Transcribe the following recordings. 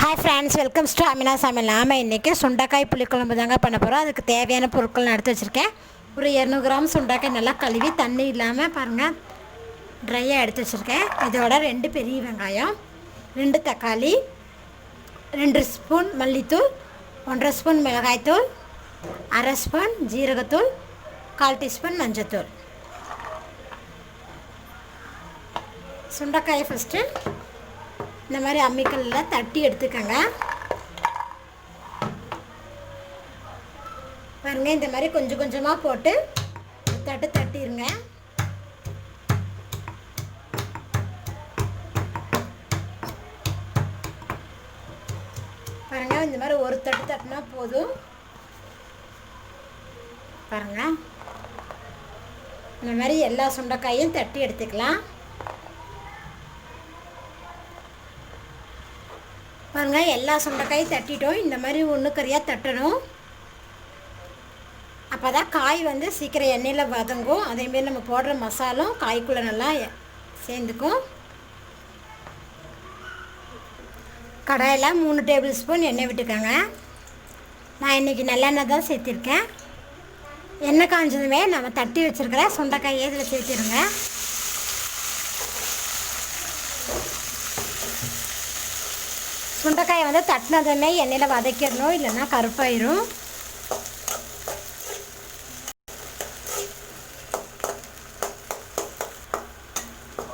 Hi friends, welcomes to Amina சமையல். நாம் இன்றைக்கி சுண்டைக்காய் புளிக்குழம்பு தாங்க பண்ண போகிறோம். அதுக்கு தேவையான பொருட்கள் நான் எடுத்து வச்சுருக்கேன். ஒரு 200 கிராம் சுண்டைக்காய் நல்லா கழுவி தண்ணி இல்லாமல் பாருங்கள் ட்ரையாக எடுத்து வச்சுருக்கேன். இதோட 2 பெரிய வெங்காயம், 2 தக்காளி, 2 ஸ்பூன் மல்லித்தூள், 1.5 ஸ்பூன் மிளகாய்த்தூள், 1/2 ஸ்பூன் ஜீரகத்தூள், 1/4 டீஸ்பூன் மஞ்சத்தூள். சுண்டைக்காயை ஃபஸ்ட்டு இந்த மாதிரி அம்மிக்கல்லில் தட்டி எடுத்துக்கோங்க. பாருங்கள், இந்த மாதிரி கொஞ்சம் கொஞ்சமாக போட்டு தட்டிடுங்க. பாருங்கள், இந்த மாதிரி ஒரு தட்டினா போதும். பாருங்கள், இந்த மாதிரி எல்லா சுண்டைக்காயும் தட்டி எடுத்துக்கலாம். பாருங்கள், எல்லா சுண்டைக்காயும் தட்டிட்டோம். இந்த மாதிரி ஒன்று கறியாக தட்டணும். அப்போ தான் காய் சீக்கிரம் எண்ணெயில் வதங்கும். அதேமாரி நம்ம போடுற மசாலும் காய்க்குள்ளே நல்லா சேர்ந்துக்கும். கடாயில் 3 டேபிள் ஸ்பூன் எண்ணெய் விட்டுக்கோங்க. நான் இன்றைக்கி நல்லெண்ணெய் தான் சேர்த்திருக்கேன். எண்ணெய் காய்ஞ்சதுமே நம்ம தட்டி வச்சுருக்கிற சுண்டைக்காயை இதில் சேர்த்திருங்க. சுண்டைக்காயை தட்டினதுமே எண்ணெயில் வதக்கிடணும், இல்லைன்னா கருப்பாயிரும்.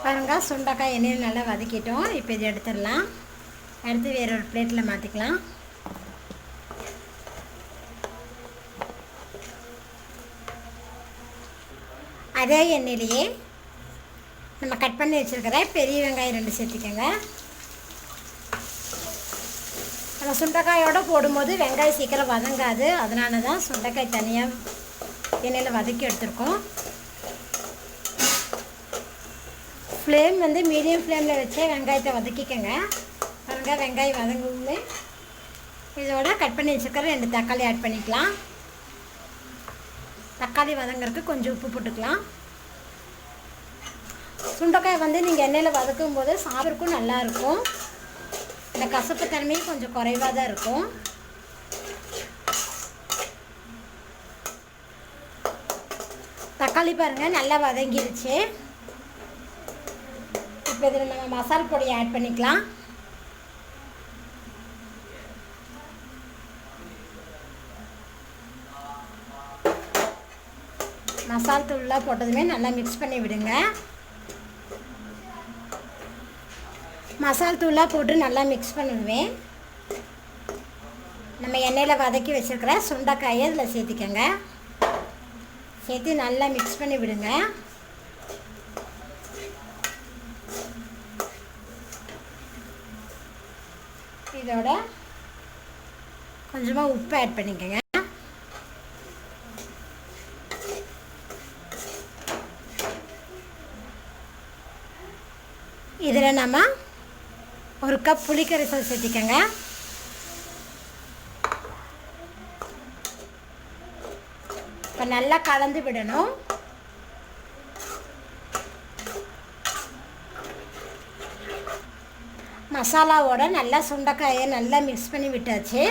பாருங்க, சுண்டைக்காய் எண்ணெயில் நல்லா வதக்கிட்டோம். இப்போ இது எடுத்துடலாம். எடுத்து வேறொரு பிளேட்டில் மாற்றிக்கலாம். அதே எண்ணெயிலேயே நம்ம கட் பண்ணி வச்சுருக்கிற பெரிய வெங்காயம் 2 சேர்த்திக்கோங்க. நம்ம சுண்டைக்காயோடு போடும்போது வெங்காயம் சீக்கிரம் வதங்காது. அதனால தான் சுண்டைக்காய் தனியாக எண்ணெயில் வதக்கி எடுத்துருக்கோம். ஃப்ளேம் மீடியம் ஃப்ளேமில் வச்சே வெங்காயத்தை வதக்கிக்கோங்க. பாருங்கள், வெங்காயம் வதங்குமே இதோட கட் பண்ணி வச்சுருக்கிற 2 தக்காளி ஆட் பண்ணிக்கலாம். தக்காளி வதங்கிறதுக்கு கொஞ்சம் உப்பு போட்டுக்கலாம். சுண்டைக்காய் நீங்கள் எண்ணெயில் வதக்கும் போது சாப்பிட்றதுக்கும் நல்லாயிருக்கும். இந்த கசப்பு தன்மையும் கொஞ்சம் குறைவாக தான் இருக்கும். தக்காளி பாருங்கள் நல்லா வதங்கிடுச்சு. இப்போ இதில் நம்ம மசால் பொடியை ஆட் பண்ணிக்கலாம். மசால் தூள்லாம் போட்டதுமே நல்லா மிக்ஸ் பண்ணி விடுங்க. மசால் தூளாக போட்டு நல்லா மிக்ஸ் பண்ணுவேன். நம்ம எண்ணெயில் வதக்கி வச்சுருக்கிற சுண்டைக்காயை இதில் சேர்த்திக்கோங்க. சேர்த்து நல்லா மிக்ஸ் பண்ணி விடுங்க. இதோட கொஞ்சமாக உப்பு ஆட் பண்ணிக்கோங்க. இதில் நம்ம 1 கப் புளிக்கரைசல் சேர்த்திக்கோங்க. இப்போ நல்லா கலந்து விடணும். மசாலாவோட நல்லா சுண்டைக்காயை நல்லா மிக்ஸ் பண்ணி விட்டாச்சு.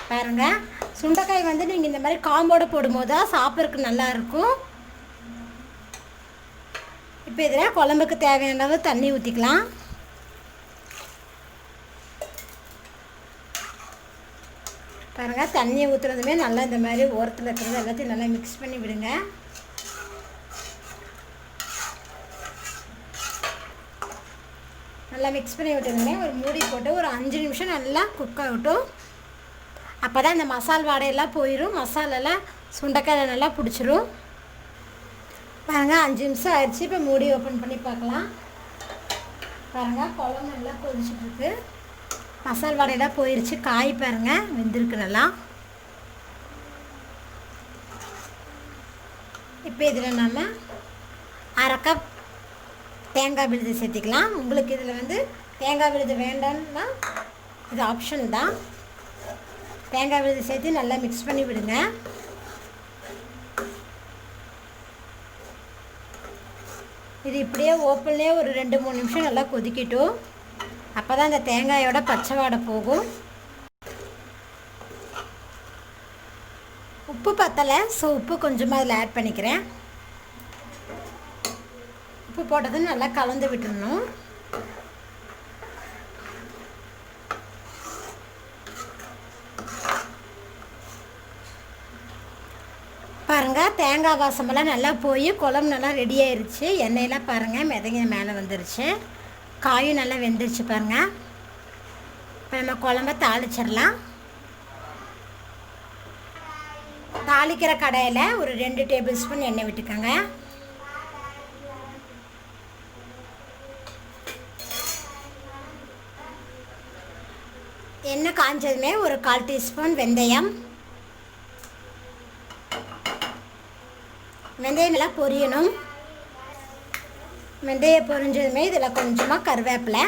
பாருங்கள், சுண்டைக்காய் நீங்கள் இந்த மாதிரி காம்போடு போடும்போது தான் சாப்பிட்றதுக்கு நல்லாயிருக்கும். இப்போ இதில் குழம்புக்கு தேவையான அளவு தண்ணி ஊற்றிக்கலாம். பாருங்கள், தண்ணியை ஊற்றுறதுமே நல்லா இந்த மாதிரி ஓரத்தில் இருக்கிறது எல்லாத்தையும் நல்லா மிக்ஸ் பண்ணி விடுங்க. நல்லா மிக்ஸ் பண்ணி விட்டுருந்தேன். ஒரு மூடி போட்டு ஒரு 5 நிமிஷம் நல்லா குக் ஆகட்டும். அப்போ தான் இந்த மசால் வாடையெல்லாம் போயிடும். மசாலெல்லாம் சுண்டைக்காயில் நல்லா பிடிச்சிரும். பாருங்கள், 5 நிமிஷம் ஆயிடுச்சு. இப்போ மூடி ஓப்பன் பண்ணி பார்க்கலாம். பாருங்கள், குழம்பு நல்லா கொதிச்சுட்ருக்கு. மசால் வாடையெல்லாம் போயிடுச்சு. காய் பாருங்கள் வெந்திருக்கு நல்லா. இப்போ இதில் நம்ம 1/2 கப் தேங்காய் விழுது சேர்த்திக்கலாம். உங்களுக்கு இதில் தேங்காய் விழுது வேண்டாம்னா இது ஆப்ஷன் தான். தேங்காய் விழுது சேர்த்து நல்லா மிக்ஸ் பண்ணி விடுங்க. இது இப்படியே ஓப்பன்லேயே ஒரு 2-3 நிமிஷம் நல்லா கொதிக்கட்டும். அப்போ தான் இந்த தேங்காயோட பச்சை வாடை போகும். உப்பு பத்தலை, ஸோ உப்பு கொஞ்சமாக அதில் ஆட் பண்ணிக்கிறேன். உப்பு போட்டது நல்லா கலந்து விட்டுடணும். பாருங்கள், தேங்காய் வாசமெல்லாம் நல்லா போய் குழம்பு நல்லா ரெடி ஆயிடுச்சு. எண்ணெயெல்லாம் பாருங்கள் மிதங்கி மேலே வந்துருச்சு. காயும் நல்லா வெந்துருச்சு பாருங்கள். இப்போ நம்ம குழம்ப தாளிச்சிடலாம். தாளிக்கிற கடாயில் ஒரு 2 டேபிள் ஸ்பூன் எண்ணெய் விட்டுக்கோங்க. எண்ணெய் காஞ்சதுமே ஒரு 1/4 டீஸ்பூன் வெந்தயம். வெந்தயம் நல்லா பொரியணும். வெந்தயம் பொரிஞ்சதுமே இதில் கொஞ்சமாக கருவேப்பிலை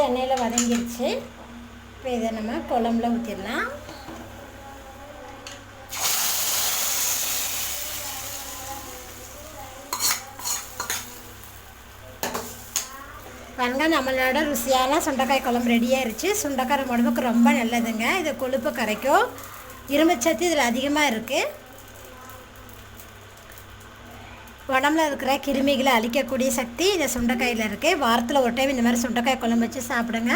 எண்ணெயில் வதங்கிடுச்சு. இப்போ இதை நம்ம குழம்புல ஊற்றிடலாம். பாருங்க, நம்மளோட ருசியான சுண்டைக்காய் குழம்பு ரெடியாகிருச்சு. சுண்டைக்காய் நம்ம உடம்புக்கு ரொம்ப நல்லதுங்க. இது கொழுப்பு கரைக்கும். இரும்புச்சத்து இதில் அதிகமாக இருக்குது. உடம்புல இருக்கிற கிருமிகளை அழிக்கக்கூடிய சக்தி இந்த சுண்டைக்காயில் இருக்குது. வாரத்தில் ஒரு டைம் இந்த மாதிரி சுண்டைக்காய் குழம்பு வச்சு சாப்பிடுங்க.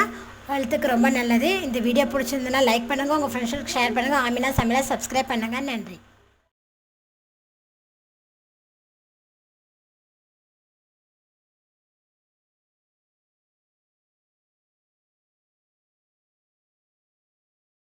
ஹெல்த்துக்கு ரொம்ப நல்லது. இந்த வீடியோ பிடிச்சிருந்ததுன்னா லைக் பண்ணுங்கள், உங்கள் ஃப்ரெண்ட்ஸுக்கு ஷேர் பண்ணுங்கள். ஆமினா சமையலை சப்ஸ்கிரைப் பண்ணுங்கள். நன்றி.